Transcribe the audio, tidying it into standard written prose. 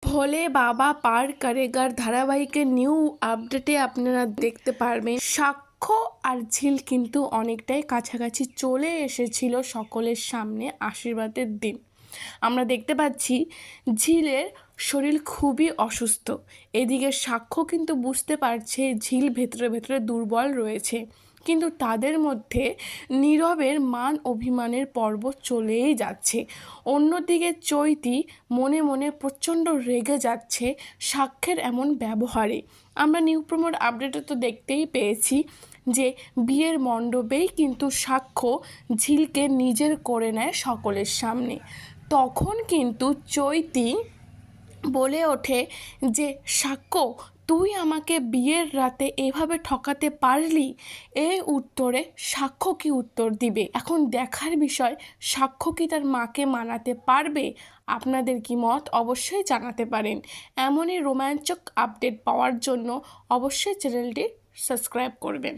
ভোলে বাবা পার করেগার ধারাবাহিকের নিউ আপডেটে আপনারা দেখতে পারবেন সাক্ষ্য আর ঝিল কিন্তু অনেকটাই কাছাকাছি চলে এসেছিল সকলের সামনে আশীর্বাদের দিন। আমরা দেখতে পাচ্ছি ঝিলের শরীর খুবই অসুস্থ, এদিকে সাক্ষ্য কিন্তু বুঝতে পারছে ঝিল ভেতরে ভেতরে দুর্বল রয়েছে, কিন্তু তাদের মধ্যে নীরবের মান অভিমানের পর্ব চলেই যাচ্ছে। অন্যদিকে চৈতি মনে মনে প্রচণ্ড রেগে যাচ্ছে সাক্ষ্যের এমন ব্যবহারে। আমরা নিউ প্রমোর আপডেটে তো দেখতেই পেয়েছি যে বিয়ের মণ্ডপেই কিন্তু সাক্ষ্য ঝিলকে নিজের করে নেয় সকলের সামনে। তখন কিন্তু চৈতি বলে ওঠে যে সাক্ষ্য, তুই আমাকে বিয়ের রাতে এভাবে ঠকাতে পারলি। এই উত্তরে সাক্ষ্য কি উত্তর দিবে, এখন দেখার বিষয় সাক্ষ্য কি তার মাকে মানাতে পারবে। আপনাদের কি মত অবশ্যই জানাতে পারেন। এমনই রোমাঞ্চক আপডেট পাওয়ার জন্য অবশ্যই চ্যানেলটি সাবস্ক্রাইব করবেন।